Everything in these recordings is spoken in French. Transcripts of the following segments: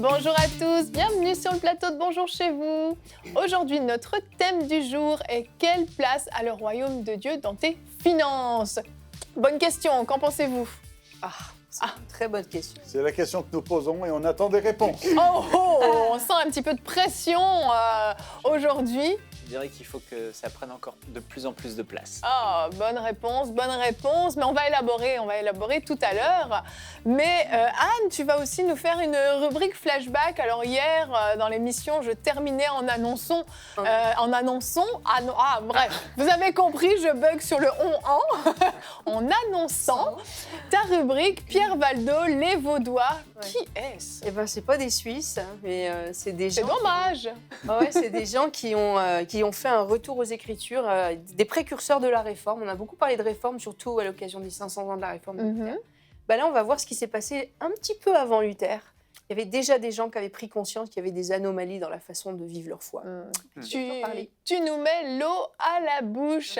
Bonjour à tous, bienvenue sur le plateau de Bonjour chez vous. Aujourd'hui, notre thème du jour est « Quelle place a le royaume de Dieu dans tes finances ?» Bonne question, qu'en pensez-vous? C'est une très bonne question. C'est la question que nous posons et on attend des réponses. On sent un petit peu de pression aujourd'hui. Je dirais qu'il faut que ça prenne encore de plus en plus de place. Bonne réponse, mais on va élaborer tout à l'heure. Mais Anne, tu vas aussi nous faire une rubrique flashback. Alors hier, dans l'émission, je terminais en annonçant, bref, vous avez compris, je bug sur le en annonçant ta rubrique Pierre Valdo, les Vaudois. Ouais. Qui est-ce? Eh ben, c'est pas des Suisses, hein, mais c'est des gens. C'est dommage. C'est des gens qui ont fait un retour aux Écritures, des précurseurs de la Réforme. On a beaucoup parlé de Réforme, surtout à l'occasion des 500 ans de la Réforme de Luther. Là, on va voir ce qui s'est passé un petit peu avant Luther. Il y avait déjà des gens qui avaient pris conscience qu'il y avait des anomalies dans la façon de vivre leur foi. Tu nous mets l'eau à la bouche.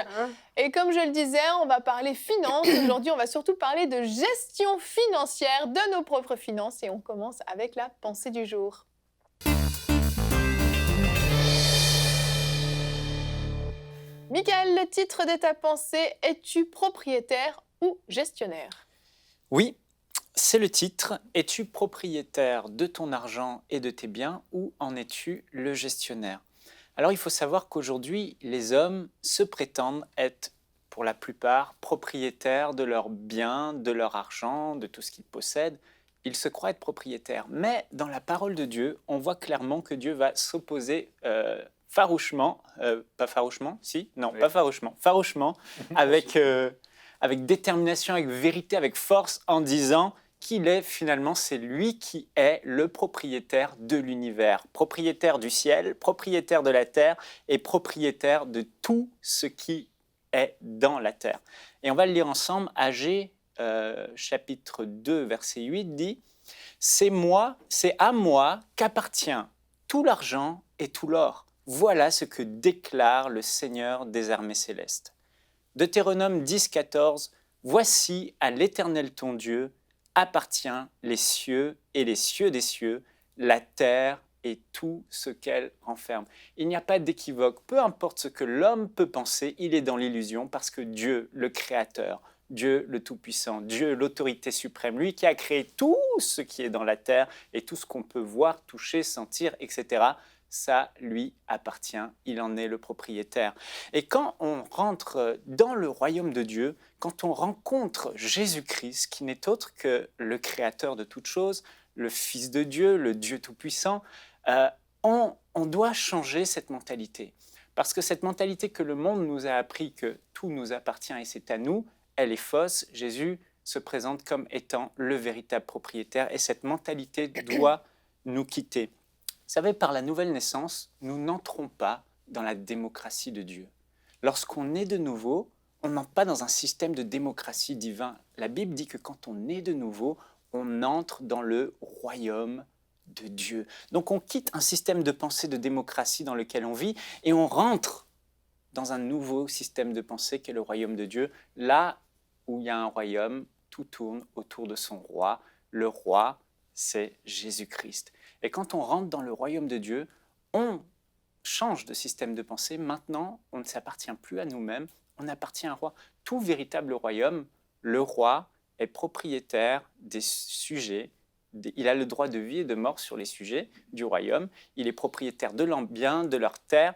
Et comme je le disais, on va parler finances. Aujourd'hui, on va surtout parler de gestion financière, de nos propres finances. Et on commence avec la pensée du jour. Michael, le titre de ta pensée, es-tu propriétaire ou gestionnaire? Oui, c'est le titre. Es-tu propriétaire de ton argent et de tes biens ou en es-tu le gestionnaire? Alors il faut savoir qu'aujourd'hui, les hommes se prétendent être pour la plupart propriétaires de leurs biens, de leur argent, de tout ce qu'ils possèdent. Ils se croient être propriétaires. Mais dans la parole de Dieu, on voit clairement que Dieu va s'opposer farouchement, pas farouchement, avec détermination, avec vérité, avec force, en disant qu'il est finalement, c'est lui qui est le propriétaire de l'univers, propriétaire du ciel, propriétaire de la terre et propriétaire de tout ce qui est dans la terre. Et on va le lire ensemble. Agée, chapitre 2, verset 8 dit « C'est à moi qu'appartient tout l'argent et tout l'or. Voilà ce que déclare le Seigneur des armées célestes. » Deutéronome 10, 14 « Voici à l'Éternel ton Dieu appartient les cieux et les cieux des cieux, la terre et tout ce qu'elle renferme. » Il n'y a pas d'équivoque. Peu importe ce que l'homme peut penser, il est dans l'illusion parce que Dieu, le Créateur, Dieu le Tout-Puissant, Dieu l'autorité suprême, lui qui a créé tout ce qui est dans la terre et tout ce qu'on peut voir, toucher, sentir, etc., ça lui appartient, il en est le propriétaire. Et quand on rentre dans le royaume de Dieu, quand on rencontre Jésus-Christ, qui n'est autre que le Créateur de toutes choses, le Fils de Dieu, le Dieu Tout-Puissant, on doit changer cette mentalité. Parce que cette mentalité que le monde nous a appris que tout nous appartient et c'est à nous, elle est fausse. Jésus se présente comme étant le véritable propriétaire et cette mentalité doit nous quitter. Vous savez, par la nouvelle naissance, nous n'entrons pas dans la démocratie de Dieu. Lorsqu'on est de nouveau, on n'entre pas dans un système de démocratie divin. La Bible dit que quand on est de nouveau, on entre dans le royaume de Dieu. Donc on quitte un système de pensée de démocratie dans lequel on vit et on rentre dans un nouveau système de pensée qui est le royaume de Dieu. Là où il y a un royaume, tout tourne autour de son roi. Le roi, c'est Jésus-Christ. Et quand on rentre dans le royaume de Dieu, on change de système de pensée. Maintenant, on ne s'appartient plus à nous-mêmes, on appartient à un roi. Tout véritable royaume, le roi est propriétaire des sujets. Il a le droit de vie et de mort sur les sujets du royaume. Il est propriétaire de leurs biens, de leurs terres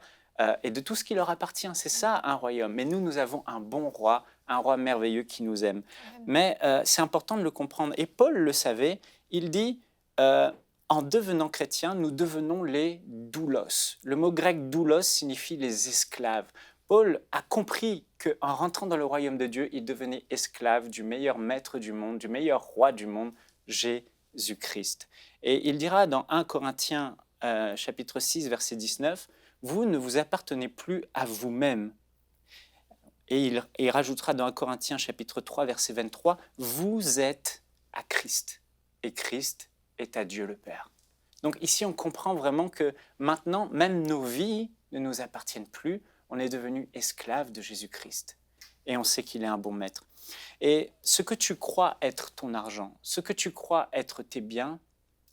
et de tout ce qui leur appartient. C'est ça un royaume. Mais nous avons un bon roi, un roi merveilleux qui nous aime. Mais c'est important de le comprendre. Et Paul le savait, il dit... en devenant chrétien, nous devenons les doulos. Le mot grec doulos signifie les esclaves. Paul a compris qu'en rentrant dans le royaume de Dieu, il devenait esclave du meilleur maître du monde, du meilleur roi du monde, Jésus-Christ. Et il dira dans 1 Corinthiens chapitre 6, verset 19, « Vous ne vous appartenez plus à vous-même. » Et il rajoutera dans 1 Corinthiens chapitre 3, verset 23, « Vous êtes à Christ. » Et Christ est à Dieu le Père. Donc ici, on comprend vraiment que maintenant, même nos vies ne nous appartiennent plus. On est devenu esclave de Jésus-Christ. Et on sait qu'il est un bon maître. Et ce que tu crois être ton argent, ce que tu crois être tes biens,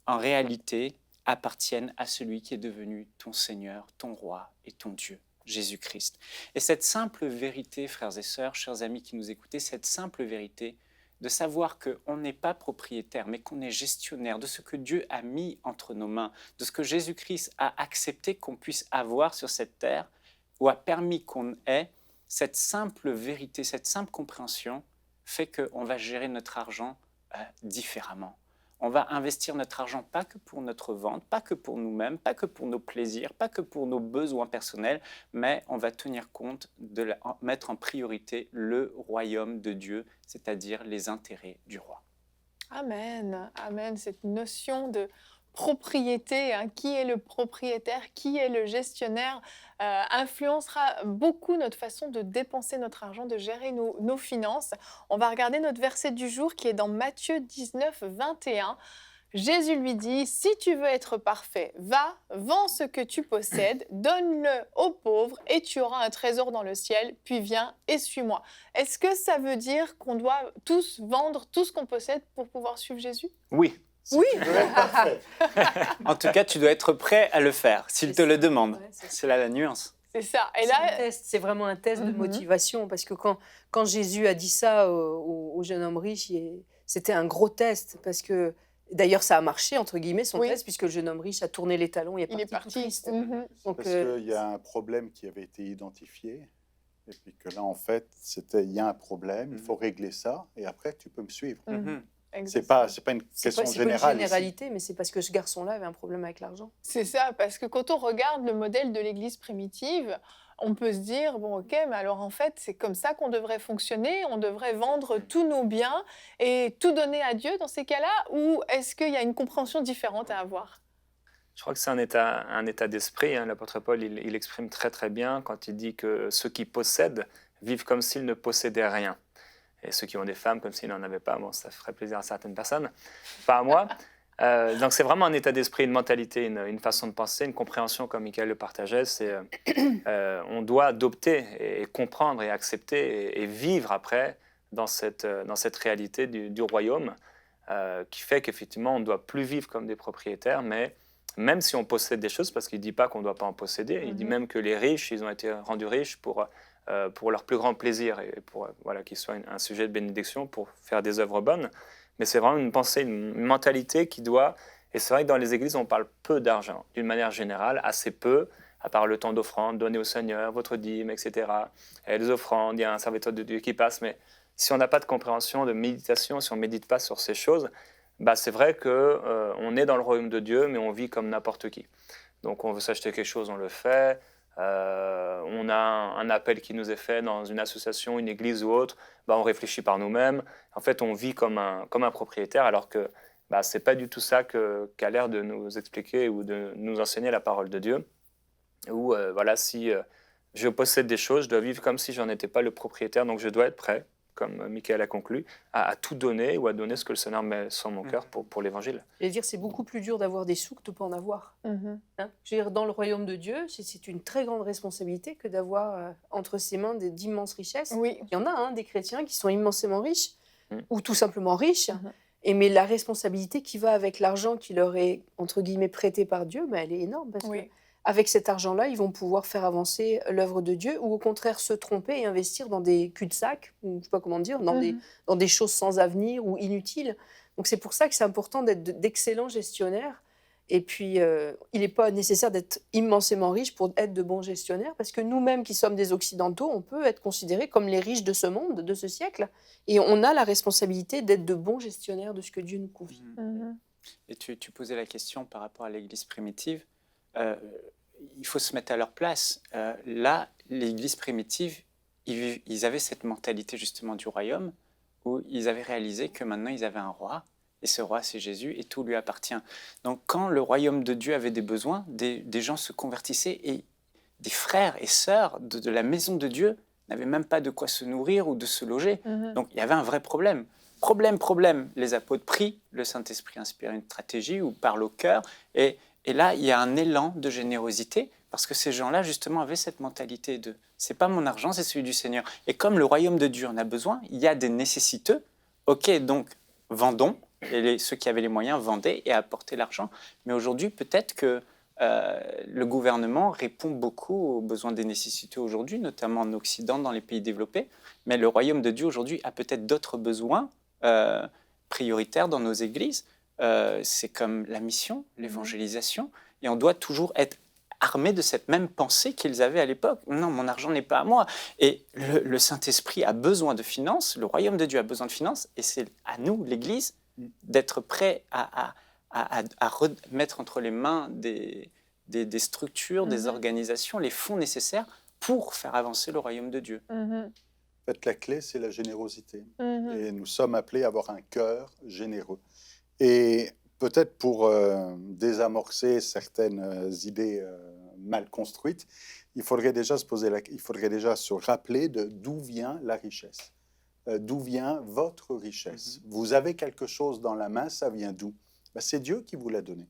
en réalité, appartiennent à celui qui est devenu ton Seigneur, ton Roi et ton Dieu, Jésus-Christ. Et cette simple vérité, frères et sœurs, chers amis qui nous écoutez, cette simple vérité de savoir qu'on n'est pas propriétaire, mais qu'on est gestionnaire de ce que Dieu a mis entre nos mains, de ce que Jésus-Christ a accepté qu'on puisse avoir sur cette terre, ou a permis qu'on ait, cette simple vérité, cette simple compréhension fait qu'on va gérer notre argent différemment. On va investir notre argent pas que pour notre vente, pas que pour nous-mêmes, pas que pour nos plaisirs, pas que pour nos besoins personnels, mais on va tenir compte de mettre en priorité le royaume de Dieu, c'est-à-dire les intérêts du roi. Amen, amen. Cette notion de propriété, hein, qui est le propriétaire, qui est le gestionnaire, influencera beaucoup notre façon de dépenser notre argent, de gérer nos finances. On va regarder notre verset du jour qui est dans Matthieu 19, 21. Jésus lui dit, si tu veux être parfait, va, vends ce que tu possèdes, donne-le aux pauvres et tu auras un trésor dans le ciel, puis viens et suis-moi. Est-ce que ça veut dire qu'on doit tous vendre tout ce qu'on possède pour pouvoir suivre Jésus? Oui. Si tu veux être parfait. En tout cas, tu dois être prêt à le faire, s'il te le demande. Ouais, c'est là la nuance. C'est ça. Et C'est là, un test, c'est vraiment un test de Mhm. motivation, parce que quand Jésus a dit ça au jeune homme riche, c'était un gros test, parce que d'ailleurs ça a marché, entre guillemets, son Oui. test, puisque le jeune homme riche a tourné les talons et il est tout parti. triste. Mhm. Donc, Parce qu'il y a un problème qui avait été identifié. Et puis que là, en fait, il y a un problème, il faut régler ça. Et après, tu peux me suivre. Mhm. C'est pas une c'est question pas une générale. ici. généralité, mais c'est parce que ce garçon-là avait un problème avec l'argent. C'est ça, parce que quand on regarde le modèle de l'Église primitive, on peut se dire, bon ok, mais alors en fait, c'est comme ça qu'on devrait fonctionner, on devrait vendre tous nos biens et tout donner à Dieu dans ces cas-là, ou est-ce qu'il y a une compréhension différente à avoir? Je crois que c'est un état d'esprit. Hein. L'apôtre Paul, il exprime très très bien quand il dit que ceux qui possèdent vivent comme s'ils ne possédaient rien. Et ceux qui ont des femmes comme s'ils n'en avaient pas, bon, ça ferait plaisir à certaines personnes, pas à moi. Donc c'est vraiment un état d'esprit, une mentalité, une façon de penser, une compréhension comme Michael le partageait. On doit adopter et comprendre et accepter et vivre après dans cette réalité du royaume qui fait qu'effectivement on ne doit plus vivre comme des propriétaires, mais même si on possède des choses, parce qu'il ne dit pas qu'on ne doit pas en posséder, il dit même que les riches, ils ont été rendus riches pour leur plus grand plaisir et pour qu'ils soient un sujet de bénédiction pour faire des œuvres bonnes. Mais c'est vraiment une pensée, une mentalité qui doit... Et c'est vrai que dans les églises, on parle peu d'argent, d'une manière générale, assez peu, à part le temps d'offrande, donner au Seigneur, votre dîme, etc. Et les offrandes, il y a un serviteur de Dieu qui passe, mais si on n'a pas de compréhension, de méditation, si on ne médite pas sur ces choses, c'est vrai qu'on est dans le royaume de Dieu, mais on vit comme n'importe qui. Donc on veut s'acheter quelque chose, on le fait. On a un appel qui nous est fait dans une association, une église ou autre, on réfléchit par nous-mêmes. En fait, on vit comme un propriétaire, alors que ce n'est pas du tout ça qu'a l'air de nous expliquer ou de nous enseigner la parole de Dieu. Ou si je possède des choses, je dois vivre comme si je n'en étais pas le propriétaire, donc je dois être prêt, comme Michael a conclu, à tout donner ou à donner ce que le Seigneur met sur mon cœur pour l'évangile. Je veux dire, c'est beaucoup plus dur d'avoir des sous que de ne pas en avoir. Mhm. Hein, je veux dire, dans le royaume de Dieu, c'est une très grande responsabilité que d'avoir entre ses mains d'immenses richesses. Oui. Il y en a des chrétiens qui sont immensément riches, Mm. ou tout simplement riches, Mhm. mais la responsabilité qui va avec l'argent qui leur est, entre guillemets, prêté par Dieu, elle est énorme, parce Oui. qu'avec cet argent-là, ils vont pouvoir faire avancer l'œuvre de Dieu, ou au contraire se tromper et investir dans des cul-de-sac, ou je ne sais pas comment dire, dans des choses sans avenir ou inutiles. Donc c'est pour ça que c'est important d'être d'excellents gestionnaires. Et puis, il n'est pas nécessaire d'être immensément riche pour être de bons gestionnaires, parce que nous-mêmes qui sommes des Occidentaux, on peut être considérés comme les riches de ce monde, de ce siècle, et on a la responsabilité d'être de bons gestionnaires de ce que Dieu nous confie. Mhm. Et tu posais la question par rapport à l'Église primitive. Il faut se mettre à leur place. Là, l'Église primitive, ils avaient cette mentalité justement du royaume, où ils avaient réalisé que maintenant ils avaient un roi, et ce roi c'est Jésus, et tout lui appartient. Donc quand le royaume de Dieu avait des besoins, des gens se convertissaient, et des frères et sœurs de la maison de Dieu n'avaient même pas de quoi se nourrir ou de se loger. Mhm. Donc il y avait un vrai problème. Problème. Les apôtres prient, le Saint-Esprit inspire une stratégie ou parle au cœur, et là il y a un élan de générosité, parce que ces gens-là justement avaient cette mentalité de « c'est pas mon argent, c'est celui du Seigneur ». Et comme le royaume de Dieu en a besoin, il y a des nécessiteux. Ok, donc vendons, Et ceux qui avaient les moyens vendaient et apportaient l'argent. Mais aujourd'hui, peut-être que le gouvernement répond beaucoup aux besoins des nécessités aujourd'hui, notamment en Occident, dans les pays développés. Mais le royaume de Dieu aujourd'hui a peut-être d'autres besoins prioritaires dans nos églises. C'est comme la mission, l'évangélisation. Et on doit toujours être armé de cette même pensée qu'ils avaient à l'époque. Non, mon argent n'est pas à moi. Et le Saint-Esprit a besoin de finances, le royaume de Dieu a besoin de finances, et c'est à nous, l'Église, d'être prêts à remettre entre les mains des structures, des organisations, les fonds nécessaires pour faire avancer le royaume de Dieu. En fait, la clé, c'est la générosité. Et nous sommes appelés à avoir un cœur généreux. Et peut-être pour désamorcer certaines idées mal construites, il faudrait déjà se rappeler d'où vient la richesse. D'où vient votre richesse. Vous avez quelque chose dans la main, ça vient d'où? C'est Dieu qui vous l'a donné.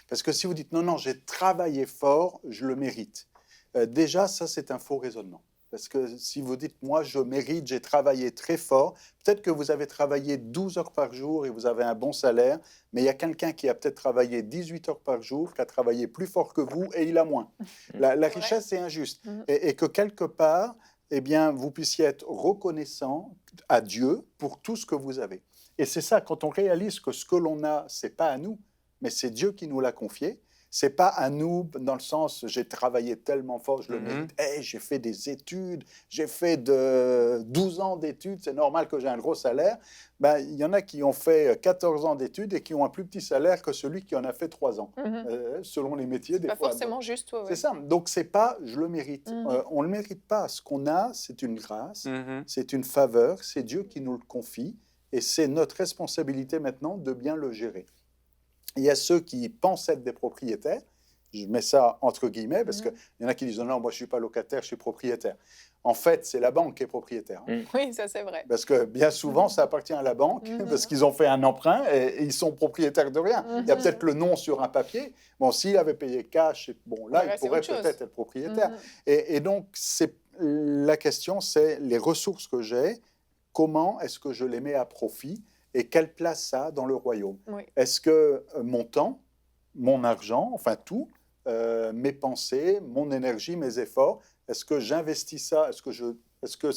Parce que si vous dites non, j'ai travaillé fort, je le mérite. Déjà, ça, c'est un faux raisonnement. Parce que si vous dites, moi, je mérite, j'ai travaillé très fort, peut-être que vous avez travaillé 12 heures par jour et vous avez un bon salaire, mais il y a quelqu'un qui a peut-être travaillé 18 heures par jour, qui a travaillé plus fort que vous et il a moins. La richesse, c'est injuste. Et que quelque part, eh bien, vous puissiez être reconnaissant à Dieu pour tout ce que vous avez. Et c'est ça, quand on réalise que ce que l'on a, ce n'est pas à nous, mais c'est Dieu qui nous l'a confié. Ce n'est pas à nous, dans le sens, j'ai travaillé tellement fort, je le mérite. Hey, j'ai fait des études, j'ai fait 12 ans d'études, c'est normal que j'ai un gros salaire. Il y en a qui ont fait 14 ans d'études et qui ont un plus petit salaire que celui qui en a fait 3 ans, selon les métiers. C'est pas forcément juste. Ouais. C'est ça. Donc, ce n'est pas « je le mérite ». On ne le mérite pas. Ce qu'on a, c'est une grâce, c'est une faveur, c'est Dieu qui nous le confie et c'est notre responsabilité maintenant de bien le gérer. Il y a ceux qui pensent être des propriétaires, je mets ça entre guillemets, parce qu'il y en a qui disent « non, moi je ne suis pas locataire, je suis propriétaire ». En fait, c'est la banque qui est propriétaire. Oui, ça c'est vrai. Parce que bien souvent, ça appartient à la banque, parce qu'ils ont fait un emprunt et ils sont propriétaires de rien. Il y a peut-être le nom sur un papier. Bon, s'il avait payé cash, bon, là, il pourrait peut-être être propriétaire. Et donc, la question, c'est les ressources que j'ai, comment est-ce que je les mets à profit et quelle place ça a dans le royaume? Est-ce que mon temps, mon argent, enfin tout, mes pensées, mon énergie, mes efforts, est-ce que j'investis ça? Est-ce que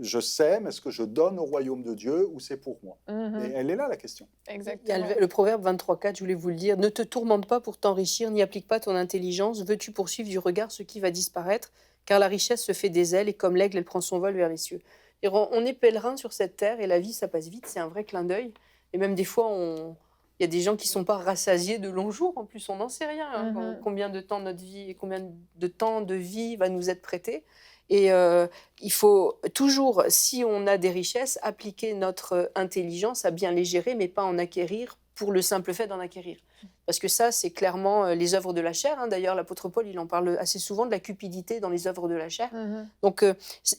je sème? Est-ce que je donne au royaume de Dieu ou c'est pour moi? Et elle est là, la question. Exactement. Il y a le proverbe 23,4, je voulais vous le dire. Ne te tourmente pas pour t'enrichir, n'y applique pas ton intelligence. Veux-tu poursuivre du regard ce qui va disparaître? Car la richesse se fait des ailes et comme l'aigle, elle prend son vol vers les cieux. Et on est pèlerin sur cette terre et la vie, ça passe vite. C'est un vrai clin d'œil. Et même des fois, il y a des gens qui ne sont pas rassasiés de longs jours. En plus, on n'en sait rien. Combien de temps notre vie et combien de temps de vie va nous être prêté. Et il faut toujours, si on a des richesses, appliquer notre intelligence à bien les gérer, mais pas en acquérir pour le simple fait d'en acquérir. Parce que ça, c'est clairement les œuvres de la chair. D'ailleurs, l'apôtre Paul, il en parle assez souvent de la cupidité dans les œuvres de la chair. Donc,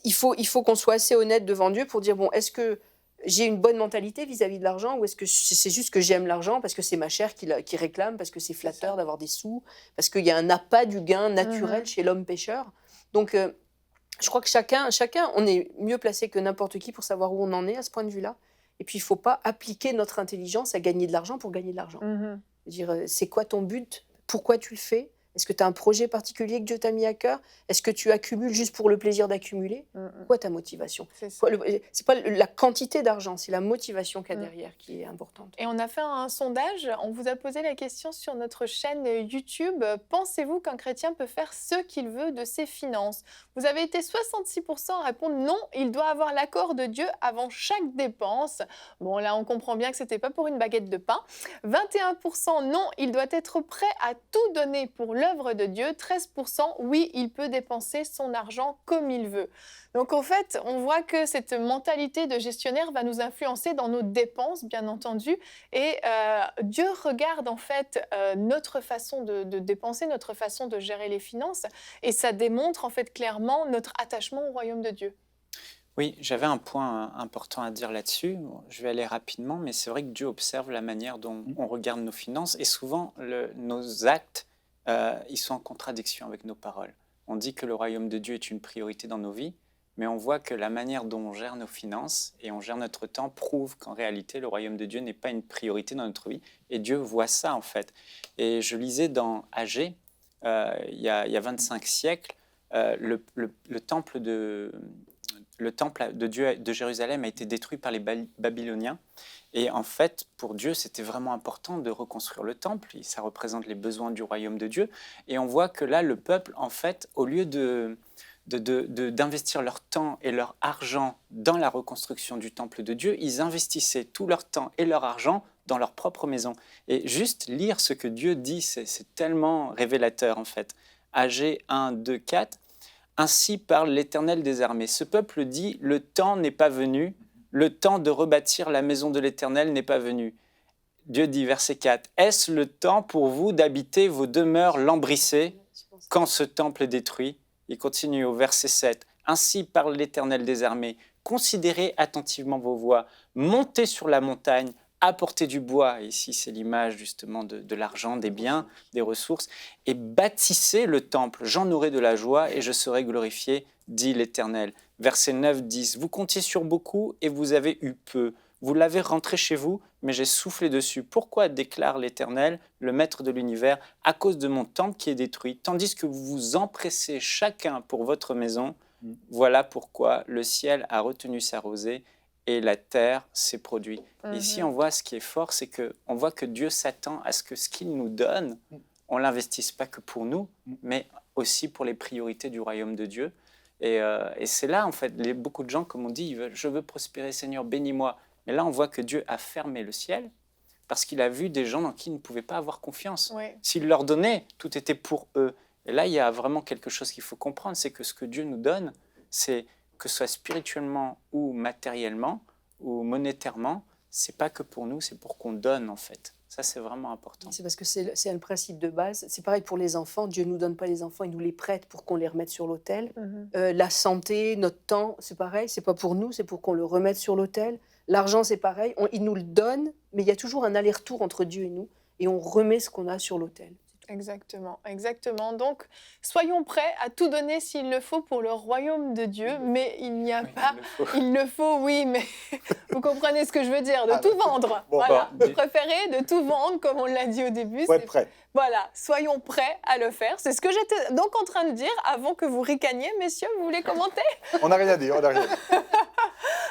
il faut qu'on soit assez honnête devant Dieu pour dire, bon, est-ce que j'ai une bonne mentalité vis-à-vis de l'argent ou est-ce que c'est juste que j'aime l'argent parce que c'est ma chair qui réclame, parce que c'est flatteur d'avoir des sous, parce qu'il y a un appât du gain naturel chez l'homme pécheur. Donc, je crois que chacun, on est mieux placé que n'importe qui pour savoir où on en est à ce point de vue-là. Et puis, il ne faut pas appliquer notre intelligence à gagner de l'argent pour gagner de l'argent. Dire, c'est quoi ton but? Pourquoi tu le fais? Est-ce que tu as un projet particulier que Dieu t'a mis à cœur? Est-ce que tu accumules juste pour le plaisir d'accumuler? Quoi ta motivation? C'est pas la quantité d'argent, c'est la motivation qu'il y a derrière qui est importante. Et on a fait un sondage, on vous a posé la question sur notre chaîne YouTube. Pensez-vous qu'un chrétien peut faire ce qu'il veut de ses finances? Vous avez été 66% à répondre non, il doit avoir l'accord de Dieu avant chaque dépense. Bon, là, on comprend bien que ce n'était pas pour une baguette de pain. 21% non, il doit être prêt à tout donner pour l'œuvre de Dieu. 13% oui, il peut dépenser son argent comme il veut. Donc en fait, on voit que cette mentalité de gestionnaire va nous influencer dans nos dépenses, bien entendu. Et Dieu regarde en fait notre façon de dépenser, notre façon de gérer les finances. Et ça démontre en fait clairement notre attachement au royaume de Dieu. Oui, j'avais un point important à dire là-dessus. Je vais aller rapidement, mais c'est vrai que Dieu observe la manière dont on regarde nos finances. Et souvent, nos actes, ils sont en contradiction avec nos paroles. On dit que le royaume de Dieu est une priorité dans nos vies, mais on voit que la manière dont on gère nos finances et on gère notre temps prouve qu'en réalité, le royaume de Dieu n'est pas une priorité dans notre vie. Et Dieu voit ça, en fait. Et je lisais dans Agée, il y a 25 siècles, le temple de Dieu de Jérusalem a été détruit par les Babyloniens. Et en fait, pour Dieu, c'était vraiment important de reconstruire le temple. Ça représente les besoins du royaume de Dieu. Et on voit que là, le peuple, en fait, au lieu d'investir leur temps et leur argent dans la reconstruction du temple de Dieu, ils investissaient tout leur temps et leur argent dans leur propre maison. Et juste lire ce que Dieu dit, c'est tellement révélateur, en fait. Agée 1, 2, 4. Ainsi parle l'Éternel des armées. Ce peuple dit, le temps n'est pas venu, le temps de rebâtir la maison de l'Éternel n'est pas venu. Dieu dit, verset 4, est-ce le temps pour vous d'habiter vos demeures lambrissées quand ce temple est détruit? Il continue au verset 7, ainsi parle l'Éternel des armées, considérez attentivement vos voies, montez sur la montagne, apportez du bois, ici c'est l'image justement de l'argent, des biens, des ressources, et bâtissez le temple, j'en aurai de la joie et je serai glorifié, dit l'Éternel. Verset 9, 10, vous comptiez sur beaucoup et vous avez eu peu. Vous l'avez rentré chez vous, mais j'ai soufflé dessus. Pourquoi, déclare l'Éternel, le Maître de l'univers, à cause de mon temple qui est détruit, tandis que vous vous empressez chacun pour votre maison, voilà pourquoi le ciel a retenu sa rosée et la terre s'est produite. Ici, on voit ce qui est fort, c'est qu'on voit que Dieu s'attend à ce que ce qu'il nous donne, on ne l'investisse pas que pour nous, mais aussi pour les priorités du royaume de Dieu. Et c'est là, en fait, beaucoup de gens, comme on dit, je veux prospérer, Seigneur, bénis-moi. Mais là, on voit que Dieu a fermé le ciel parce qu'il a vu des gens dans qui il ne pouvait pas avoir confiance. Oui. S'il leur donnait, tout était pour eux. Et là, il y a vraiment quelque chose qu'il faut comprendre, c'est que ce que Dieu nous donne, c'est que ce soit spirituellement ou matériellement ou monétairement, c'est pas que pour nous, c'est pour qu'on donne, en fait. Ça, c'est vraiment important. C'est parce que c'est un principe de base. C'est pareil pour les enfants. Dieu ne nous donne pas les enfants, il nous les prête pour qu'on les remette sur l'autel. La santé, notre temps, c'est pareil. C'est pas pour nous, c'est pour qu'on le remette sur l'autel. L'argent, c'est pareil. Il nous le donne, mais il y a toujours un aller-retour entre Dieu et nous. Et on remet ce qu'on a sur l'autel. Exactement, exactement. Donc, soyons prêts à tout donner s'il le faut pour le royaume de Dieu, mais il n'y a pas... Il le faut, oui, mais vous comprenez ce que je veux dire, de tout vendre. Bon, voilà, de préférer de tout vendre, comme on l'a dit au début. Faut être prêt. Voilà, soyons prêts à le faire. C'est ce que j'étais donc en train de dire avant que vous ricaniez. Messieurs, vous voulez commenter? On n'a rien dit, on n'a rien dit.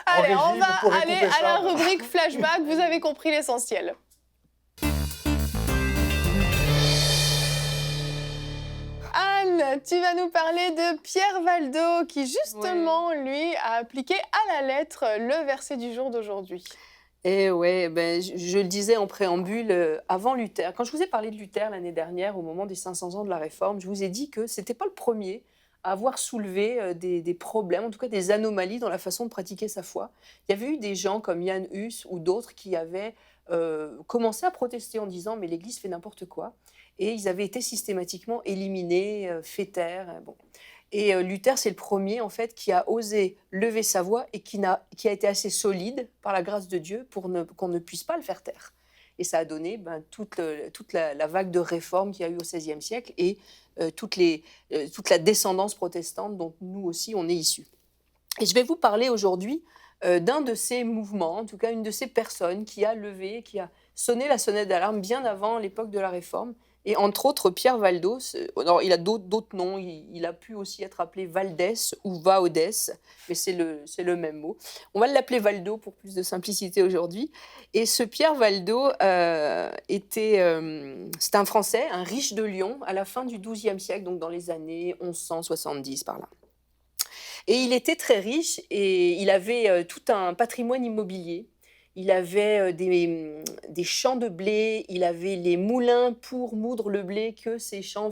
Allez, on va aller à la rubrique flashback. Vous avez compris l'essentiel. Anne, tu vas nous parler de Pierre Valdo qui justement, lui, a appliqué à la lettre le verset du jour d'aujourd'hui. Et ouais, je le disais en préambule, avant Luther, quand je vous ai parlé de Luther l'année dernière, au moment des 500 ans de la Réforme, je vous ai dit que ce n'était pas le premier à avoir soulevé des problèmes, en tout cas des anomalies dans la façon de pratiquer sa foi. Il y avait eu des gens comme Jan Hus ou d'autres qui avaient commencé à protester en disant « mais l'Église fait n'importe quoi ». Et ils avaient été systématiquement éliminés, faits taire. Bon. Et Luther, c'est le premier en fait qui a osé lever sa voix et qui a été assez solide par la grâce de Dieu pour qu'on ne puisse pas le faire taire. Et ça a donné toute la vague de réformes qu'il y a eu au XVIe siècle et toute la descendance protestante dont nous aussi on est issus. Et je vais vous parler aujourd'hui d'un de ces mouvements, en tout cas une de ces personnes qui a levé, qui a sonné la sonnette d'alarme bien avant l'époque de la Réforme. Et entre autres, Pierre Valdo, il a d'autres noms, il a pu aussi être appelé Valdès ou Vaodès, mais c'est le même mot. On va l'appeler Valdo pour plus de simplicité aujourd'hui. Et ce Pierre Valdo c'était un Français, un riche de Lyon, à la fin du XIIe siècle, donc dans les années 1170 par là. Et il était très riche et il avait tout un patrimoine immobilier. Il avait des champs de blé, il avait les moulins pour moudre le blé que ces champs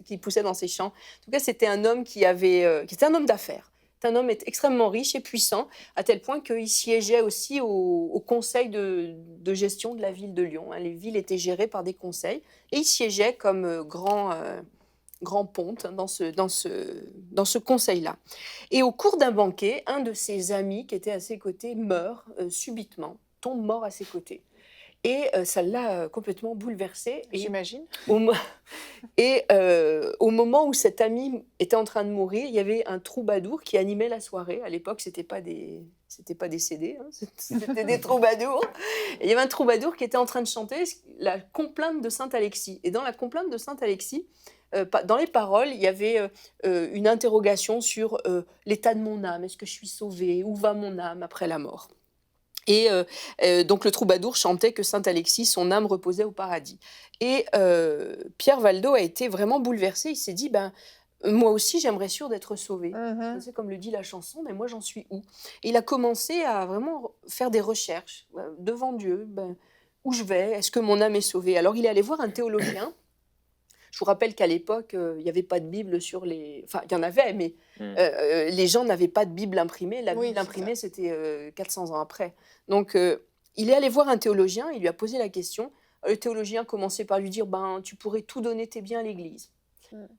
qui poussaient dans ces champs. En tout cas, c'était un homme qui était un homme d'affaires. C'était un homme extrêmement riche et puissant, à tel point qu'il siégeait aussi au conseil de gestion de la ville de Lyon. Les villes étaient gérées par des conseils et il siégeait comme grand ponte dans ce conseil-là. Et au cours d'un banquet, un de ses amis qui était à ses côtés meurt subitement, tombe mort à ses côtés. Et ça l'a complètement bouleversé. J'imagine. Au moment où cet ami était en train de mourir, il y avait un troubadour qui animait la soirée. À l'époque, c'était pas des CD, hein, c'était des troubadours. Et il y avait un troubadour qui était en train de chanter la complainte de saint Alexis. Et dans la complainte de saint Alexis, dans les paroles, il y avait une interrogation sur l'état de mon âme. Est-ce que je suis sauvée? Où va mon âme après la mort? Et donc le troubadour chantait que saint Alexis, son âme reposait au paradis. Et Pierre Valdo a été vraiment bouleversé. Il s'est dit, moi aussi j'aimerais sûr d'être sauvé. C'est comme le dit la chanson, mais moi j'en suis où? Et il a commencé à vraiment faire des recherches devant Dieu. Où je vais? Est-ce que mon âme est sauvée? Alors il est allé voir un théologien. Je vous rappelle qu'à l'époque, il n'y avait pas de Bible sur les... Enfin, il y en avait, mais les gens n'avaient pas de Bible imprimée. La Bible imprimée, c'était 400 ans après. Donc, il est allé voir un théologien, il lui a posé la question. Le théologien commençait par lui dire, tu pourrais tout donner tes biens à l'Église.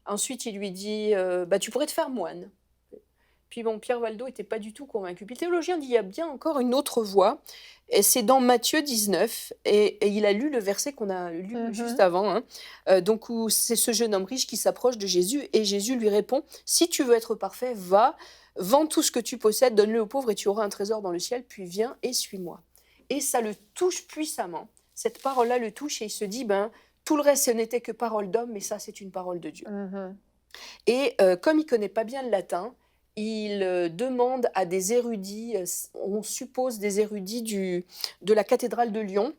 Ensuite, il lui dit, tu pourrais te faire moine. Puis Pierre Valdo n'était pas du tout convaincu. Puis le théologien dit, il y a bien encore une autre voie. Et c'est dans Matthieu 19, et il a lu le verset qu'on a lu juste avant, donc où c'est ce jeune homme riche qui s'approche de Jésus, et Jésus lui répond, si tu veux être parfait, va, vends tout ce que tu possèdes, donne-le aux pauvres et tu auras un trésor dans le ciel, puis viens et suis-moi. Et ça le touche puissamment. Cette parole-là le touche et il se dit, tout le reste, ce n'était que parole d'homme, mais ça, c'est une parole de Dieu. Et comme il ne connaît pas bien le latin, il demande à des érudits, on suppose des érudits de la cathédrale de Lyon,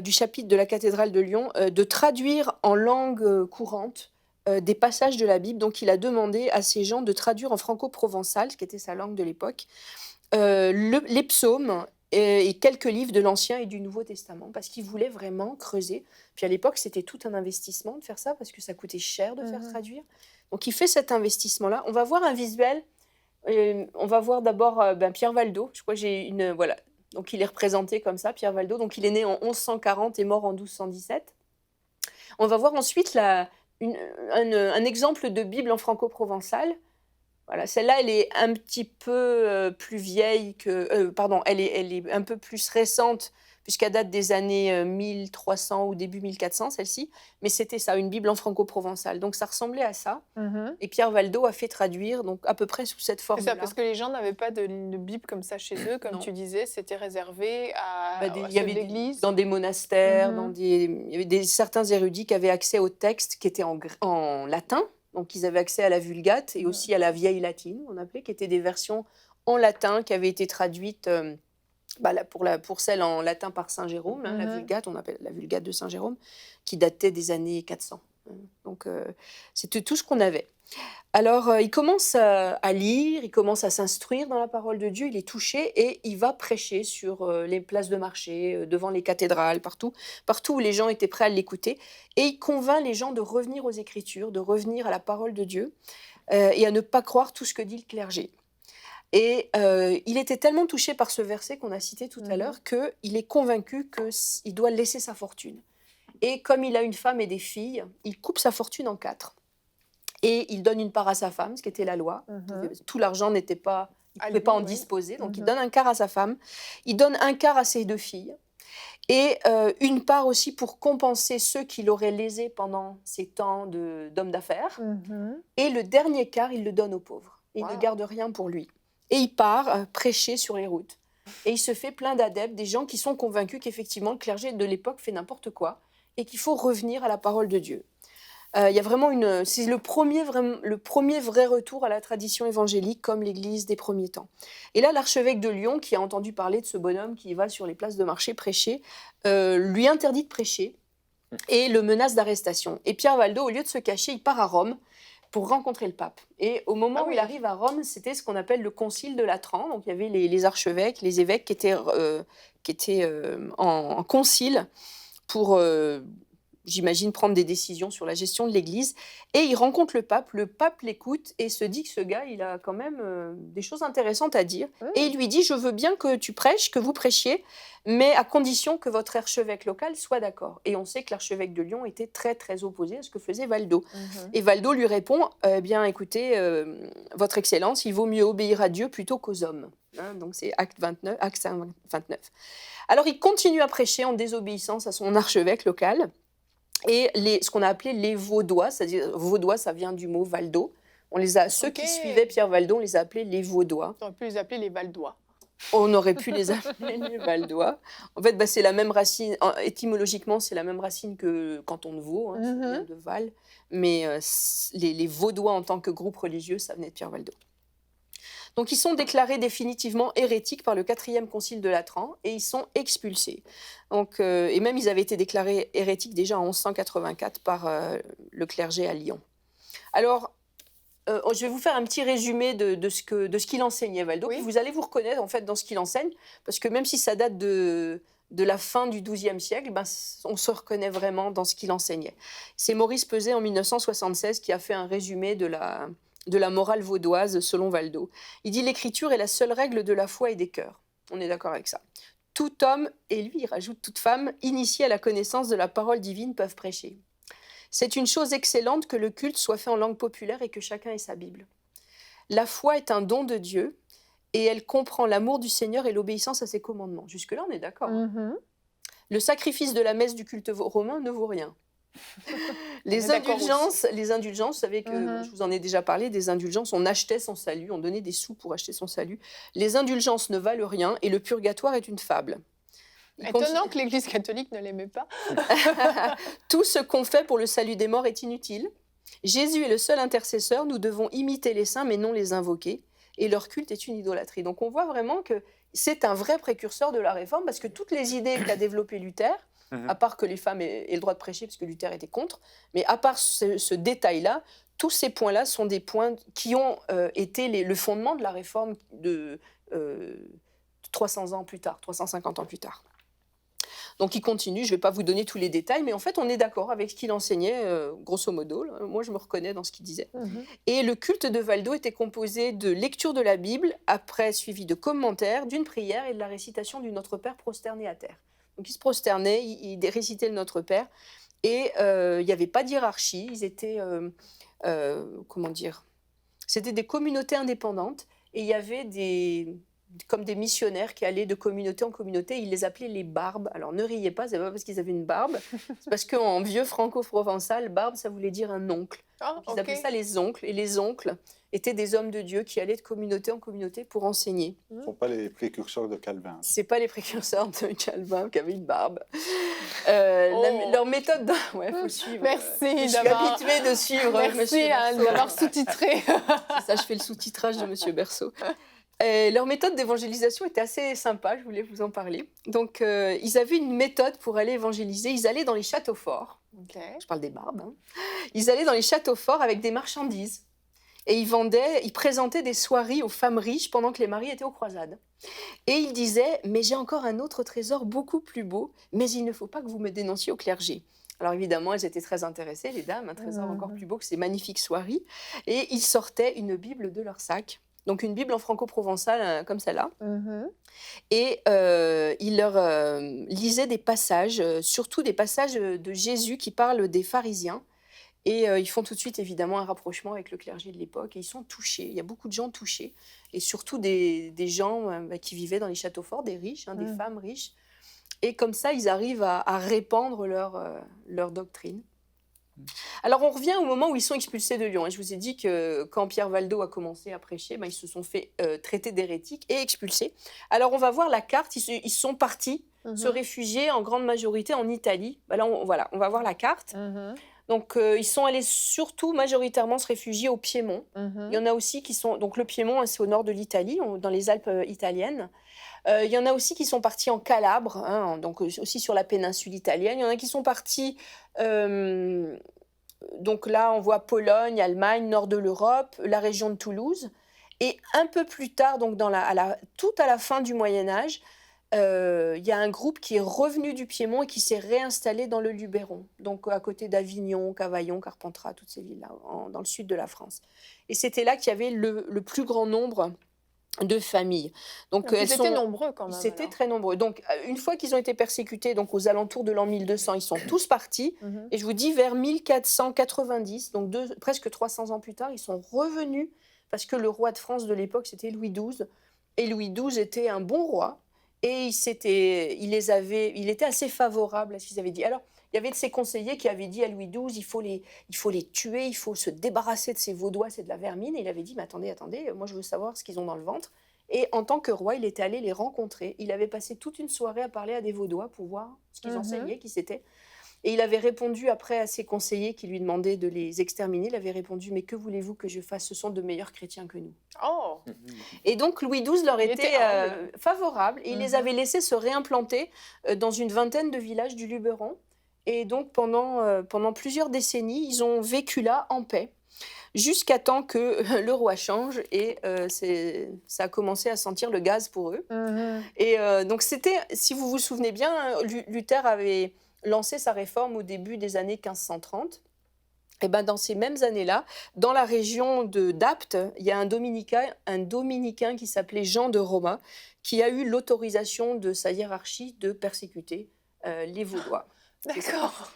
du chapitre de la cathédrale de Lyon, de traduire en langue courante des passages de la Bible. Donc il a demandé à ces gens de traduire en franco-provençal, ce qui était sa langue de l'époque, les psaumes et quelques livres de l'Ancien et du Nouveau Testament, parce qu'il voulait vraiment creuser. Puis à l'époque, c'était tout un investissement de faire ça, parce que ça coûtait cher de faire traduire. Donc il fait cet investissement-là. On va voir un visuel. On va voir d'abord Pierre Valdo. Je crois que j'ai une... Voilà. Donc il est représenté comme ça, Pierre Valdo. Donc il est né en 1140 et mort en 1217. On va voir ensuite un exemple de Bible en franco-provençal. Voilà, celle-là, elle est un petit peu plus vieille que... elle est un peu plus récente, puisqu'elle date des années 1300 ou début 1400, celle-ci. Mais c'était ça, une Bible en franco-provençal. Donc ça ressemblait à ça. Et Pierre Valdo a fait traduire, donc à peu près sous cette forme-là. C'est ça, parce que les gens n'avaient pas de Bible comme ça chez eux, comme tu disais, c'était réservé à il y avait l'église. Dans des monastères, il y avait certains érudits qui avaient accès aux textes qui étaient en latin. Donc, ils avaient accès à la Vulgate et aussi à la vieille latine, on appelait, qui étaient des versions en latin qui avaient été traduites pour celle en latin par Saint Jérôme, la Vulgate, on appelle la Vulgate de Saint Jérôme, qui datait des années 400. Donc, c'était tout ce qu'on avait. Alors, il commence à lire, il commence à s'instruire dans la parole de Dieu, il est touché et il va prêcher sur les places de marché, devant les cathédrales, partout où les gens étaient prêts à l'écouter. Et il convainc les gens de revenir aux Écritures, de revenir à la parole de Dieu et à ne pas croire tout ce que dit le clergé. Et il était tellement touché par ce verset qu'on a cité tout à l'heure qu'il est convaincu qu'il doit laisser sa fortune. Et comme il a une femme et des filles, il coupe sa fortune en 4. Et il donne une part à sa femme, ce qui était la loi. Tout l'argent n'était pas... Il ne pouvait pas en disposer, donc il donne un quart à sa femme. Il donne un quart à ses 2 filles. Et une part aussi pour compenser ceux qu'il aurait lésés pendant ses temps d'homme d'affaires. Et le dernier quart, il le donne aux pauvres. Il ne garde rien pour lui. Et il part prêcher sur les routes. Et il se fait plein d'adeptes, des gens qui sont convaincus qu'effectivement, le clergé de l'époque fait n'importe quoi et qu'il faut revenir à la parole de Dieu. Il y a vraiment c'est le premier vrai retour à la tradition évangélique comme l'Église des premiers temps. Et là, l'archevêque de Lyon, qui a entendu parler de ce bonhomme qui va sur les places de marché prêcher, lui interdit de prêcher et le menace d'arrestation. Et Pierre Valdo, au lieu de se cacher, il part à Rome pour rencontrer le pape. Et au moment où il arrive à Rome, c'était ce qu'on appelle le concile de Latran. Donc il y avait les archevêques, les évêques qui étaient en concile pour j'imagine, prendre des décisions sur la gestion de l'Église. Et il rencontre le pape l'écoute et se dit que ce gars, il a quand même des choses intéressantes à dire. Et il lui dit, je veux bien que tu prêches, que vous prêchiez, mais à condition que votre archevêque local soit d'accord. Et on sait que l'archevêque de Lyon était très, très opposé à ce que faisait Valdo. Et Valdo lui répond, eh bien, écoutez, votre Excellence, il vaut mieux obéir à Dieu plutôt qu'aux hommes. Hein, donc c'est acte 29. Alors il continue à prêcher en désobéissance à son archevêque local. Et ce qu'on a appelé les Vaudois, c'est-à-dire Vaudois, ça vient du mot Valdo. Ceux qui suivaient Pierre Valdo, on les a appelés les Vaudois. On aurait pu les appeler les Valdois. On aurait pu les appeler les Valdois. En fait, c'est la même racine, étymologiquement, c'est la même racine que canton de Vaud, hein, ça vient de Val. Mais les Vaudois en tant que groupe religieux, ça venait de Pierre Valdo. Donc ils sont déclarés définitivement hérétiques par le 4e concile de Latran et ils sont expulsés. Donc, et même ils avaient été déclarés hérétiques déjà en 1184 par le clergé à Lyon. Alors, je vais vous faire un petit résumé de ce qu'il enseignait, Valdo. Oui. Vous allez vous reconnaître en fait dans ce qu'il enseigne, parce que même si ça date de la fin du XIIe siècle, on se reconnaît vraiment dans ce qu'il enseignait. C'est Maurice Peset en 1976 qui a fait un résumé de la morale vaudoise selon Valdo. Il dit « L'écriture est la seule règle de la foi et des cœurs ». On est d'accord avec ça. Tout homme, et lui il rajoute toute femme, initiés à la connaissance de la parole divine peuvent prêcher. C'est une chose excellente que le culte soit fait en langue populaire et que chacun ait sa Bible. La foi est un don de Dieu et elle comprend l'amour du Seigneur et l'obéissance à ses commandements. Jusque-là, on est d'accord. Le sacrifice de la messe du culte romain ne vaut rien. Les indulgences, vous savez que je vous en ai déjà parlé, des indulgences, on achetait son salut, on donnait des sous pour acheter son salut. Les indulgences ne valent rien et le purgatoire est une fable. Étonnant que l'Église catholique ne l'aimait pas. Tout ce qu'on fait pour le salut des morts est inutile. Jésus est le seul intercesseur, nous devons imiter les saints mais non les invoquer. Et leur culte est une idolâtrie. Donc on voit vraiment que c'est un vrai précurseur de la Réforme parce que toutes les idées qu'a développées Luther, à part que les femmes aient le droit de prêcher, parce que Luther était contre, mais à part ce détail-là, tous ces points-là sont des points qui ont été le fondement de la Réforme de 300 ans plus tard, 350 ans plus tard. Donc il continue, je ne vais pas vous donner tous les détails, mais en fait on est d'accord avec ce qu'il enseignait, grosso modo. Là. Moi je me reconnais dans ce qu'il disait. Et le culte de Valdo était composé de lecture de la Bible, après suivi de commentaires, d'une prière et de la récitation du Notre Père prosterné à terre. Donc ils se prosternaient, ils récitaient le Notre Père, et il n'y avait pas de hiérarchie, ils étaient, c'était des communautés indépendantes, et il y avait comme des missionnaires qui allaient de communauté en communauté, ils les appelaient les barbes. Alors ne riez pas, c'est pas parce qu'ils avaient une barbe, c'est parce qu'en vieux franco-provençal, barbe ça voulait dire un oncle. Ils appelaient ça les oncles, et les oncles étaient des hommes de Dieu qui allaient de communauté en communauté pour enseigner. Ce ne sont pas les précurseurs de Calvin. C'est pas les précurseurs de Calvin qui avaient une barbe. Leur méthode, faut suivre. Merci je suis habituée de suivre. Merci d'avoir sous-titré. C'est ça, je fais le sous-titrage de Monsieur Berceau. Leur méthode d'évangélisation était assez sympa, je voulais vous en parler. Donc, ils avaient une méthode pour aller évangéliser. Ils allaient dans les châteaux forts. Je parle des barbes. Hein. Ils allaient dans les châteaux forts avec des marchandises. Et ils présentaient des soieries aux femmes riches pendant que les maris étaient aux croisades. Et ils disaient « Mais j'ai encore un autre trésor beaucoup plus beau, mais il ne faut pas que vous me dénonciez au clergé. » Alors évidemment, elles étaient très intéressées, les dames, un trésor encore plus beau que ces magnifiques soieries. Et ils sortaient une Bible de leur sac. Donc une Bible en franco-provençal comme celle-là. Et il leur lisait des passages, surtout des passages de Jésus qui parlent des pharisiens. Et ils font tout de suite évidemment un rapprochement avec le clergé de l'époque. Et ils sont touchés, il y a beaucoup de gens touchés. Et surtout des gens qui vivaient dans les châteaux forts, des riches, des femmes riches. Et comme ça, ils arrivent à répandre leur doctrine. Alors on revient au moment où ils sont expulsés de Lyon. Je vous ai dit que quand Pierre Valdo a commencé à prêcher, ils se sont fait traiter d'hérétiques et expulsés. Alors on va voir la carte, ils sont partis se réfugier en grande majorité en Italie. Là, on va voir la carte. Donc ils sont allés surtout majoritairement se réfugier au Piémont. Il y en a aussi qui sont... Donc le Piémont, c'est au nord de l'Italie, dans les Alpes italiennes. Il y en a aussi qui sont partis en Calabre, donc aussi sur la péninsule italienne. Il y en a qui sont partis... donc là, on voit Pologne, Allemagne, nord de l'Europe, la région de Toulouse. Et un peu plus tard, donc tout à la fin du Moyen-Âge, il y a un groupe qui est revenu du Piémont et qui s'est réinstallé dans le Luberon, donc à côté d'Avignon, Cavaillon, Carpentras, toutes ces villes-là, dans le sud de la France. Et c'était là qu'il y avait le plus grand nombre de familles. Donc ils étaient nombreux quand même. Ils étaient très nombreux. Donc, une fois qu'ils ont été persécutés, donc aux alentours de l'an 1200, ils sont tous partis. Et je vous dis, vers 1490, donc presque 300 ans plus tard, ils sont revenus parce que le roi de France de l'époque, c'était Louis XII. Et Louis XII était un bon roi. Et il était assez favorable à ce qu'ils avaient dit. Alors, il y avait de ses conseillers qui avaient dit à Louis XII, il faut les tuer, il faut se débarrasser de ces Vaudois, c'est de la vermine. Et il avait dit, mais attendez, moi je veux savoir ce qu'ils ont dans le ventre. Et en tant que roi, il était allé les rencontrer. Il avait passé toute une soirée à parler à des Vaudois pour voir ce qu'ils enseignaient, qui c'était. Et il avait répondu après à ses conseillers qui lui demandaient de les exterminer. Il avait répondu, mais que voulez-vous que je fasse? Ce sont de meilleurs chrétiens que nous. Oh. Et donc Louis XII leur était favorable. Et il les avait laissés se réimplanter dans une vingtaine de villages du Luberon. Et donc pendant plusieurs décennies, ils ont vécu là en paix. Jusqu'à temps que le roi change et ça a commencé à sentir le gaz pour eux. Et donc c'était, si vous vous souvenez bien, Luther avait lancé sa réforme au début des années 1530. Et ben dans ces mêmes années-là, dans la région d'Apt, il y a un dominicain qui s'appelait Jean de Roma, qui a eu l'autorisation de sa hiérarchie de persécuter les Vaudois. D'accord.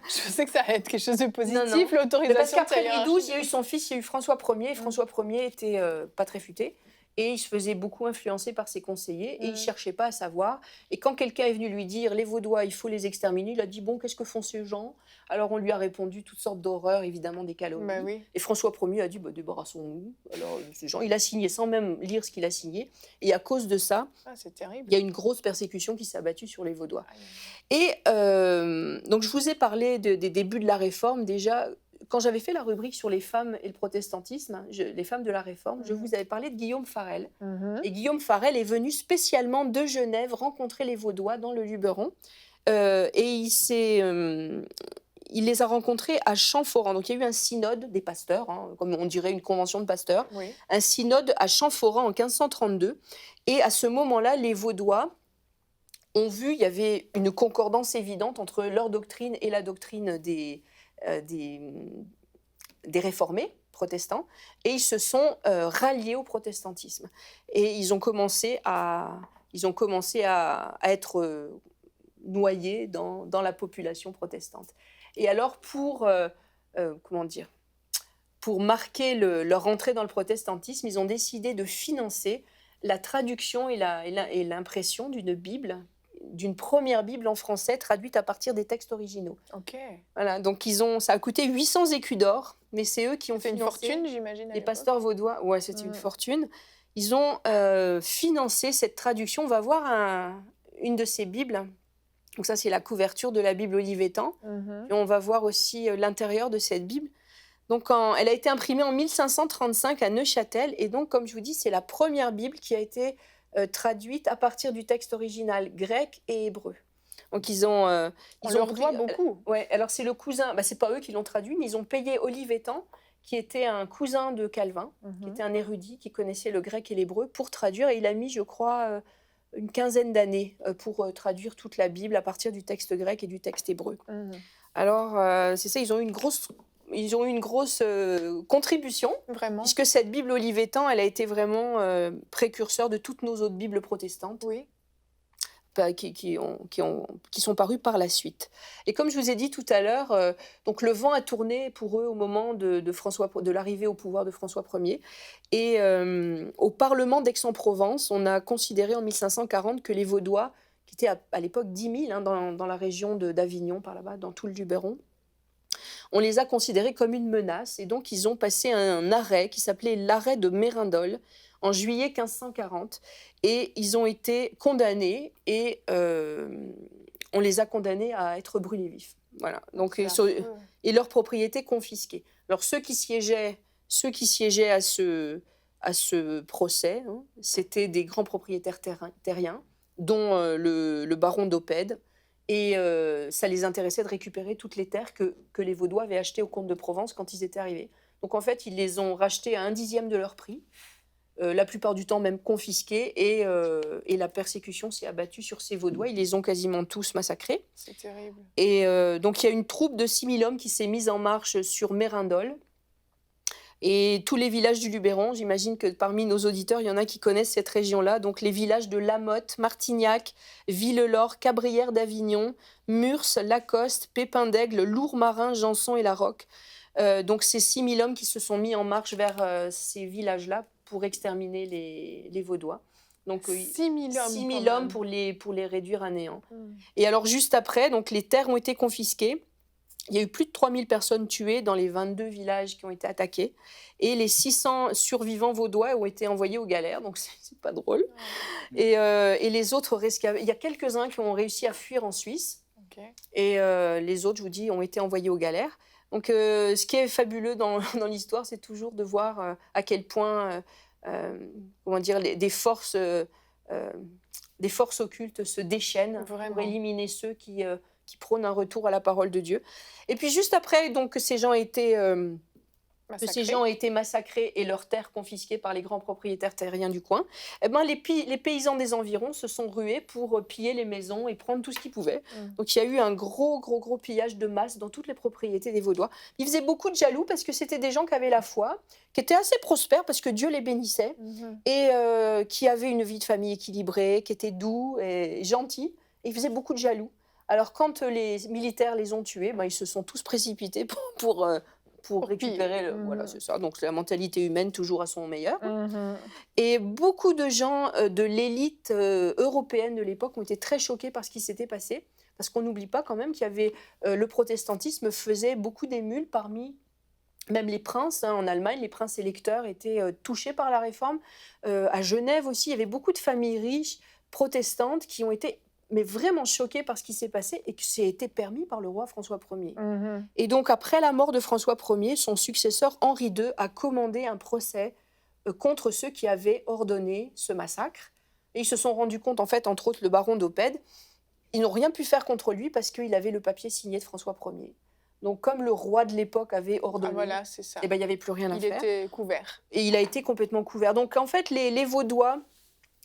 Je sais que ça va être quelque chose de positif, l'autorisation. Parce qu'après Louis XII, il y a eu son fils, il y a eu François Ier. Et François Ier était pas très futé. Et il se faisait beaucoup influencer par ses conseillers. Et il ne cherchait pas à savoir. Et quand quelqu'un est venu lui dire, les Vaudois, il faut les exterminer, il a dit, bon, qu'est-ce que font ces gens? Alors on lui a répondu toutes sortes d'horreurs, évidemment des calomnies. Bah oui. Et François Ier a dit, bah, débarrassons-nous. Alors ces gens, il a signé sans même lire ce qu'il a signé. Et à cause de ça, c'est terrible. Il y a une grosse persécution qui s'est abattue sur les Vaudois. Et donc je vous ai parlé des débuts de la Réforme déjà. Quand j'avais fait la rubrique sur les femmes et le protestantisme, les femmes de la Réforme, je vous avais parlé de Guillaume Farel. Et Guillaume Farel est venu spécialement de Genève rencontrer les Vaudois dans le Luberon. Et il les a rencontrés à Champforan. Donc il y a eu un synode des pasteurs, comme on dirait une convention de pasteurs, un synode à Champforan en 1532. Et à ce moment-là, les Vaudois ont vu, il y avait une concordance évidente entre leur doctrine et la doctrine des réformés protestants, et ils se sont ralliés au protestantisme. Et ils ont commencé à être noyés dans la population protestante. Et alors, pour marquer leur entrée dans le protestantisme, ils ont décidé de financer la traduction et l'impression d'une première Bible en français traduite à partir des textes originaux. Ok. Voilà, donc ça a coûté 800 écus d'or, mais c'est eux qui ont financé. C'est une fortune, j'imagine. Les pasteurs vaudois, ouais, c'était une fortune. Ils ont financé cette traduction. On va voir une de ces Bibles. Donc ça, c'est la couverture de la Bible Olivetan. Et on va voir aussi l'intérieur de cette Bible. Donc, elle a été imprimée en 1535 à Neuchâtel. Et donc, comme je vous dis, c'est la première Bible qui a été traduite à partir du texte original grec et hébreu. Donc, on leur doit beaucoup. Ouais, alors c'est le cousin, c'est pas eux qui l'ont traduit, mais ils ont payé Olivetan, qui était un cousin de Calvin, qui était un érudit, qui connaissait le grec et l'hébreu, pour traduire. Et il a mis, je crois, une quinzaine d'années pour traduire toute la Bible à partir du texte grec et du texte hébreu. Alors, c'est ça, ils ont eu une grosse contribution, vraiment, puisque cette Bible Olivetan, elle a été vraiment précurseur de toutes nos autres Bibles protestantes, qui sont parues par la suite. Et comme je vous ai dit tout à l'heure, donc le vent a tourné pour eux au moment de l'arrivée au pouvoir de François Ier. Et au Parlement d'Aix-en-Provence, on a considéré en 1540 que les Vaudois, qui étaient à l'époque 10 000 dans la région d'Avignon, par là-bas, dans tout le Luberon, on les a considérés comme une menace. Et donc, ils ont passé un arrêt qui s'appelait l'arrêt de Mérindol en juillet 1540. Et ils ont été condamnés et on les a condamnés à être brûlés vifs. Voilà. Donc, et leurs propriétés confisquées. Alors, ceux qui siégeaient à ce procès, c'était des grands propriétaires terriens, dont le baron d'Oppède. Et ça les intéressait de récupérer toutes les terres que les Vaudois avaient achetées au comte de Provence quand ils étaient arrivés. Donc en fait, ils les ont rachetées à 1/10 de leur prix. la plupart du temps même confisqués, et la persécution s'est abattue sur ces Vaudois. Ils les ont quasiment tous massacrés. C'est terrible. Et donc il y a une troupe de 6 000 hommes qui s'est mise en marche sur Mérindol. Et tous les villages du Luberon, j'imagine que parmi nos auditeurs, il y en a qui connaissent cette région-là. Donc les villages de Lamotte, Martignac, Villelor, Cabrières d'Avignon, Murs, Lacoste, Pépin d'Aigle, Lourmarin, Janson et La Roque. Donc ces 6 000 hommes qui se sont mis en marche vers ces villages-là pour exterminer les Vaudois. Donc 6 000 hommes. 6 000 hommes pour les réduire à néant. Et alors juste après, donc les terres ont été confisquées. Il y a eu plus de 3 000 personnes tuées dans les 22 villages qui ont été attaqués. Et les 600 survivants vaudois ont été envoyés aux galères, donc c'est pas drôle. Et les autres rescapés, il y a quelques-uns qui ont réussi à fuir en Suisse. Et les autres, je vous dis, ont été envoyés aux galères. Donc ce qui est fabuleux dans l'histoire, c'est toujours de voir à quel point comment dire, des forces occultes se déchaînent pour éliminer ceux qui prônent un retour à la parole de Dieu. Et puis juste après donc, que ces gens aient été massacrés et leurs terres confisquées par les grands propriétaires terriens du coin, eh ben, les paysans des environs se sont rués pour piller les maisons et prendre tout ce qu'ils pouvaient. Donc il y a eu un gros pillage de masse dans toutes les propriétés des Vaudois. Ils faisaient beaucoup de jaloux parce que c'était des gens qui avaient la foi, qui étaient assez prospères parce que Dieu les bénissait, et qui avaient une vie de famille équilibrée, qui étaient doux et gentils. Et ils faisaient beaucoup de jaloux. Alors quand les militaires les ont tués, ben, ils se sont tous précipités pour récupérer voilà, c'est ça. Donc la mentalité humaine toujours à son meilleur. Et beaucoup de gens de l'élite européenne de l'époque ont été très choqués par ce qui s'était passé, parce qu'on n'oublie pas quand même qu'il y avait le protestantisme faisait beaucoup d'émules parmi même les princes. En Allemagne, les princes électeurs étaient touchés par la réforme. À Genève aussi, il y avait beaucoup de familles riches protestantes qui ont été mais vraiment choqués par ce qui s'est passé et que c'est été permis par le roi François Ier. Et donc, après la mort de François Ier, son successeur Henri II a commandé un procès contre ceux qui avaient ordonné ce massacre. Et ils se sont rendus compte, en fait, entre autres le baron d'Oppède, ils n'ont rien pu faire contre lui parce qu'il avait le papier signé de François Ier. Donc, comme le roi de l'époque avait ordonné, voilà, c'est ça. Eh ben, il n'y avait plus rien à faire. Il était couvert. Et il a été complètement couvert. Donc, en fait, les Vaudois...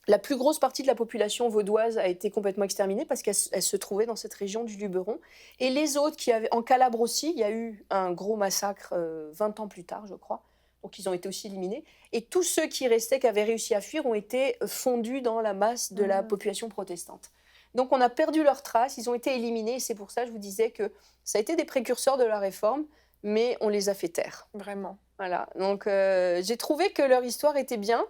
La plus grosse partie de la population vaudoise a été complètement exterminée parce qu'elle se trouvait dans cette région du Luberon. Et les autres qui avaient... En Calabre aussi, il y a eu un gros massacre 20 ans plus tard, je crois. Donc ils ont été aussi éliminés. Et tous ceux qui restaient, qui avaient réussi à fuir, ont été fondus dans la masse de la population protestante. Donc on a perdu leurs traces, ils ont été éliminés. Et c'est pour ça que je vous disais que ça a été des précurseurs de la réforme, mais on les a fait taire. Vraiment. Voilà. Donc j'ai trouvé que leur histoire était bien.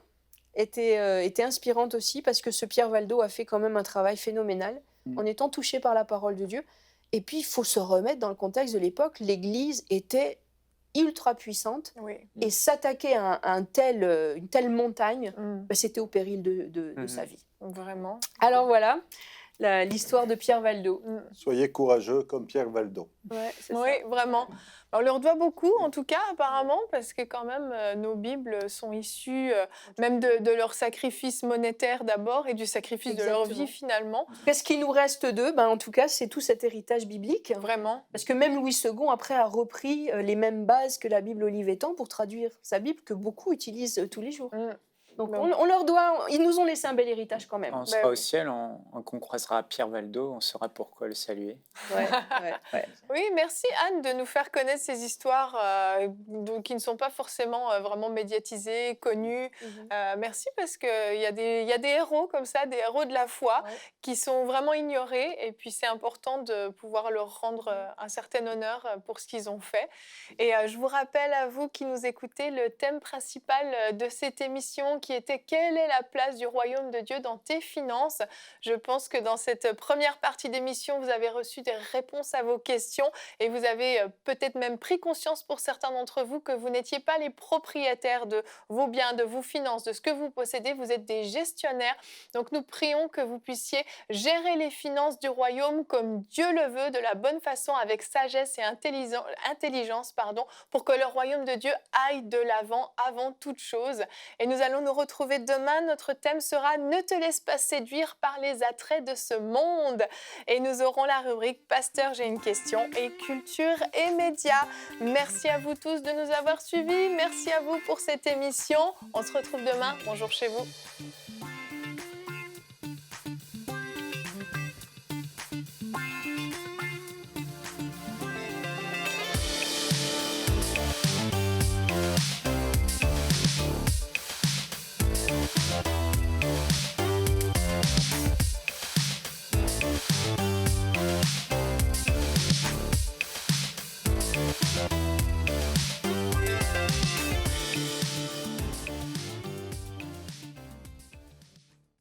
Était inspirante aussi parce que ce Pierre Valdo a fait quand même un travail phénoménal en étant touché par la parole de Dieu. Et puis, il faut se remettre dans le contexte de l'époque. L'Église était ultra puissante et s'attaquer à une telle montagne, c'était au péril de sa vie. Vraiment. Alors voilà l'histoire de Pierre Valdo. Soyez courageux comme Pierre Valdo. Ouais, oui, vraiment. On leur doit beaucoup, en tout cas, apparemment, parce que quand même, nos Bibles sont issues même de leur sacrifice monétaire d'abord et du sacrifice de leur vie, finalement. Qu'est-ce qui nous reste d'eux ? En tout cas, c'est tout cet héritage biblique. Vraiment. Parce que même Louis II, après, a repris les mêmes bases que la Bible Olivetan pour traduire sa Bible, que beaucoup utilisent tous les jours. Donc on leur doit, ils nous ont laissé un bel héritage quand même. On sera au ciel, on croisera Pierre Valdo, on saura pourquoi le saluer. Oui, merci Anne de nous faire connaître ces histoires qui ne sont pas forcément vraiment médiatisées, connues. Merci parce qu'il y a des héros comme ça, des héros de la foi qui sont vraiment ignorés, et puis c'est important de pouvoir leur rendre un certain honneur pour ce qu'ils ont fait. Et je vous rappelle à vous qui nous écoutez le thème principal de cette émission qui était « Quelle est la place du royaume de Dieu dans tes finances ?» Je pense que dans cette première partie d'émission, vous avez reçu des réponses à vos questions et vous avez peut-être même pris conscience pour certains d'entre vous que vous n'étiez pas les propriétaires de vos biens, de vos finances, de ce que vous possédez, vous êtes des gestionnaires. Donc nous prions que vous puissiez gérer les finances du royaume comme Dieu le veut, de la bonne façon, avec sagesse et intelligence, pour que le royaume de Dieu aille de l'avant avant toute chose. Et nous allons nous retrouver demain. Notre thème sera « Ne te laisse pas séduire par les attraits de ce monde ». Et nous aurons la rubrique « Pasteur, j'ai une question » et « Culture et médias ». Merci à vous tous de nous avoir suivis. Merci à vous pour cette émission. On se retrouve demain. Bonjour chez vous.